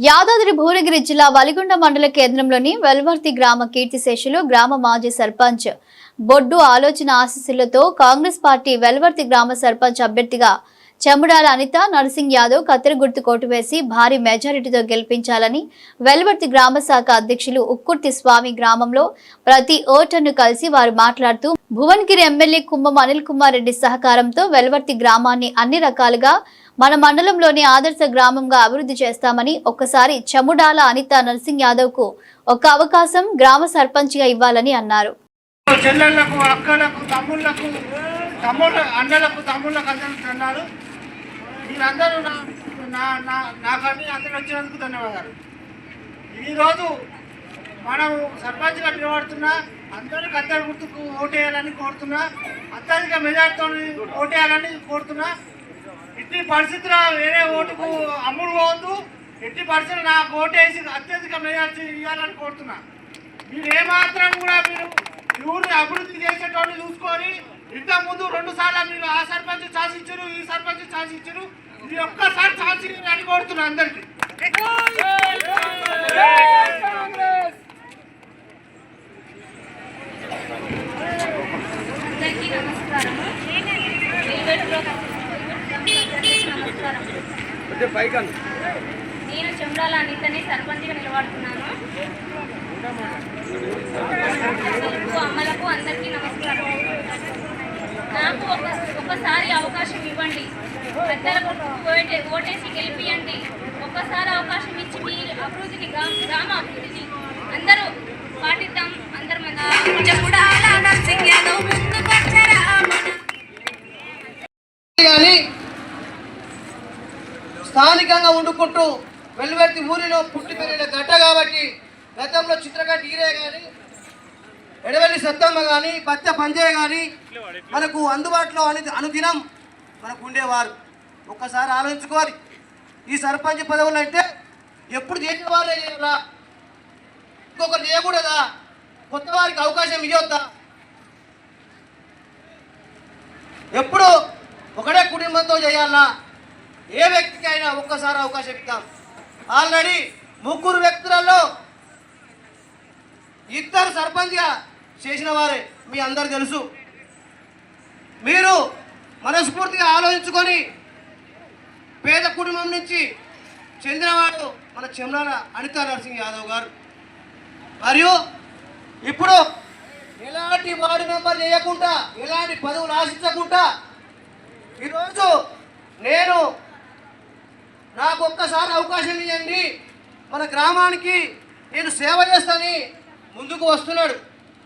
యాదాద్రి భువనగిరి జిల్లా వలిగొండ మండల కేంద్రంలోని వెల్వర్తి గ్రామ కీర్తిశేషులు గ్రామ మాజీ సర్పంచ్ బొడ్డు ఆలోచన ఆశీస్సులతో కాంగ్రెస్ పార్టీ వెల్వర్తి గ్రామ సర్పంచ్ అభ్యర్థిగా చెముడాల అనిత నర్సింగ్ యాదవ్ కత్తెర గుర్తు కోటు వేసి భారీ మెజారిటీతో గెలిపించాలని వెల్వర్తి గ్రామ శాఖ అధ్యక్షులు ఉక్కుర్తి స్వామి గ్రామంలో ప్రతి ఓటర్ను కలిసి వారు మాట్లాడుతూ భువనగిరి ఎమ్మెల్యే కుంభం అనిల్ కుమార్ రెడ్డి సహకారంతో వెల్వర్తి గ్రామాన్ని అన్ని రకాలుగా మన మండలంలోని ఆదర్శ గ్రామంగా అభివృద్ధి చేస్తామని ఒక్కసారి చెముడాల అనిత నర్సింగ్ యాదవ్ కు ఒక అవకాశం గ్రామ సర్పంచ్ గా ఇవ్వాలని అన్నారు. ఈరోజు మనం సర్పంచ్గా నిలబడుతున్నా అందరికీ అందరి గుర్తుకు ఓటేయాలని కోరుతున్నా, అత్యధిక మెజార్టీతో ఓటేయాలని కోరుతున్నా. ఎట్టి పరిస్థితుల్లో వేరే ఓటుకు అమ్ముడు పోవద్దు. ఎట్టి పరిస్థితులు నాకు ఓటేసి అత్యధిక మెజార్టీ ఇవ్వాలని కోరుతున్నా. మీరు ఏమాత్రం కూడా మీరు ఊరిని అభివృద్ధి చేసేటోళ్ళు చూసుకొని ఇంతకుముందు 2 సార్లు మీరు ఆ సర్పంచ్ ఛాన్స్ ఇచ్చారు, ఈ సర్పంచ్ ఛాన్స్ ఇచ్చారు. ఇది ఒక్కసారి ఛాన్స్ అని కోరుతున్నా అందరికీ. నేను చెముడాల అనితని సర్పంచ్గా నిలబడుతున్నాను. అమ్మలకు అందరికీ నమస్కారం. నాకు ఒకసారి అవకాశం ఇవ్వండి, ఓటేసి గెలిపియండి. ఒక్కసారి అవకాశం ఇచ్చి మీ అభివృద్ధిని, గ్రామ అభివృద్ధిని అందరూ పాటిద్దాం. అందరూ స్థానికంగా వండుకుంటూ వెల్వర్తి ఊరిలో పుట్టి పెరిగిన గడ్డ కాబట్టి గతంలో చిత్రగడ్డ ఈరే కానీ, ఎడవెల్లి సత్తమ్మ కానీ, బత్త పంజయ్య కానీ మనకు అందుబాటులో అనుదినం మనకు ఉండేవారు. ఒక్కసారి ఆలోచించుకోవాలి. ఈ సర్పంచ్ పదవులు అంటే ఎప్పుడు చేసిన వాళ్ళే చేయాలా, ఇంకొకరు చేయకూడదా, కొత్త వారికి అవకాశం ఇవ్వద్దా? ఎప్పుడు ఒకటే కుటుంబంతో చేయాలా? ఏ వ్యక్తికి అయినా ఒక్కసారి అవకాశం ఇద్దాం. ఆల్రెడీ 3 వ్యక్తులలో 2 సర్పంచ్గా చేసిన వారే మీ అందరు తెలుసు. మీరు మనస్ఫూర్తిగా ఆలోచించుకొని పేద కుటుంబం నుంచి చెందినవాడు మన చెముడాల అనిత నర్సింగ్ యాదవ్ గారు. మరియు ఇప్పుడు ఎలాంటి వార్డు మెంబర్ చేయకుండా, ఎలాంటి పదవులు ఆశించకుండా ఈరోజు నాకు ఒక్కసారి అవకాశం ఇవ్వండి, మన గ్రామానికి నేను సేవ చేస్తానని ముందుకు వస్తున్నాడు.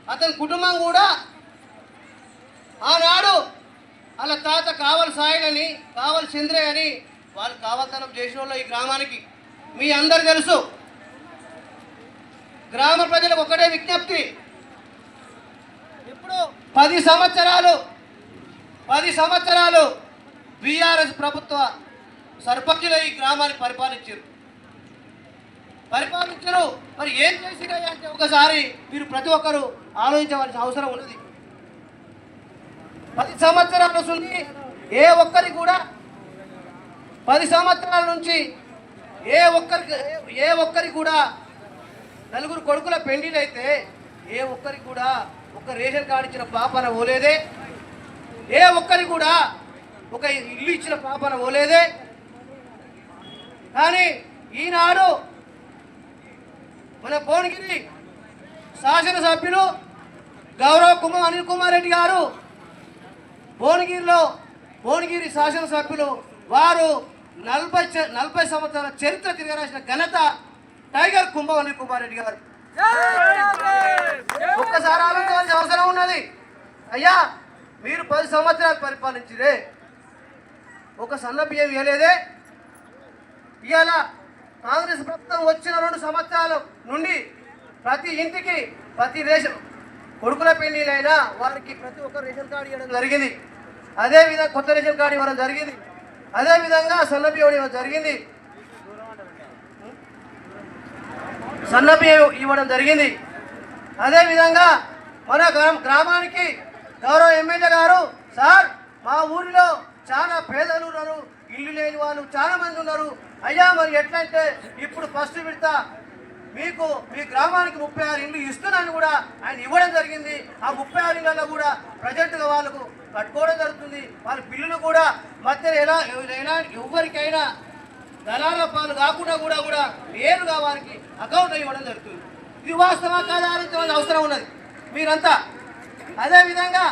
అతని కుటుంబం కూడా ఆనాడు వాళ్ళ తాత కావలి సాయిలని, కావలి చంద్రయ్య అని వాళ్ళు కావలతనం చేసిన వాళ్ళు ఈ గ్రామానికి మీ అందరు తెలుసు. గ్రామ ప్రజలకు ఒకటే విజ్ఞప్తి, ఇప్పుడు 10 సంవత్సరాలు బీఆర్ఎస్ ప్రభుత్వ సర్పంచులు ఈ గ్రామాన్ని పరిపాలించారు. మరి ఏం చేసినాయి అంటే ఒకసారి మీరు ప్రతి ఒక్కరు ఆలోచించవలసిన అవసరం ఉన్నది. 10 సంవత్సరాల నుంచి ఏ సంవత్సరాల నుంచి ఏ ఒక్కరికి కూడా 4 కొడుకుల పెండిలు అయితే ఏ ఒక్కరికి కూడా ఒక రేషన్ కార్డు ఇచ్చిన పాపన ఓలేదే, ఏ ఒక్కరికి కూడా ఒక ఇల్లు ఇచ్చిన పాపన ఓలేదే. కానీ ఈనాడు మన భువనగిరి శాసనసభ్యులు గౌరవ కుంభం అనిల్ కుమార్ రెడ్డి గారు, భువనగిరి శాసనసభ్యులు వారు 40 సంవత్సరాల చరిత్ర తిరగరాసిన ఘనత టైగర్ కుంభం అనిల్ కుమార్ రెడ్డి గారు. ఒక్కసారి ఆలోచించవలసిన అవసరం ఉన్నది. అయ్యా, మీరు 10 సంవత్సరాలు పరిపాలించిరే, ఒక సన్న బియ్యం ఇవ్వలేదే. ఇవాళ కాంగ్రెస్ ప్రభుత్వం వచ్చిన 2 సంవత్సరాల నుండి ప్రతి ఇంటికి ప్రతి రేషన్ కొడుకుల పెళ్లిలైనా వారికి ప్రతి ఒక్క రేషన్ కార్డు ఇవ్వడం జరిగింది. అదేవిధంగా కొత్త రేషన్ కార్డు ఇవ్వడం జరిగింది. అదేవిధంగా సన్న బియ్యం ఇవ్వడం జరిగింది. అదేవిధంగా మన గ్రామానికి గౌరవ ఎమ్మెల్యే గారు, సార్ మా ఊరిలో చాలా పేదలు ఉన్నారు, ఇల్లు లేని వాళ్ళు చాలా మంది ఉన్నారు, అయ్యా మరి ఎట్లంటే ఇప్పుడు ఫస్ట్ విడత మీకు మీ గ్రామానికి 36 ఇండ్లు ఇస్తున్నాను కూడా ఆయన ఇవ్వడం జరిగింది. ఆ 36 ఇళ్లలో కూడా ప్రజెంట్గా వాళ్ళకు కట్టుకోవడం జరుగుతుంది. వాళ్ళ బిల్లులు కూడా మధ్య ఎవరికైనా దళాల పాలు కాకుండా కూడా నేరుగా వారికి అకౌంట్ ఇవ్వడం జరుగుతుంది. ఇది వాస్తవ కాదా ఆలోచించవలసిన అవసరం ఉన్నది మీరంతా. అదేవిధంగా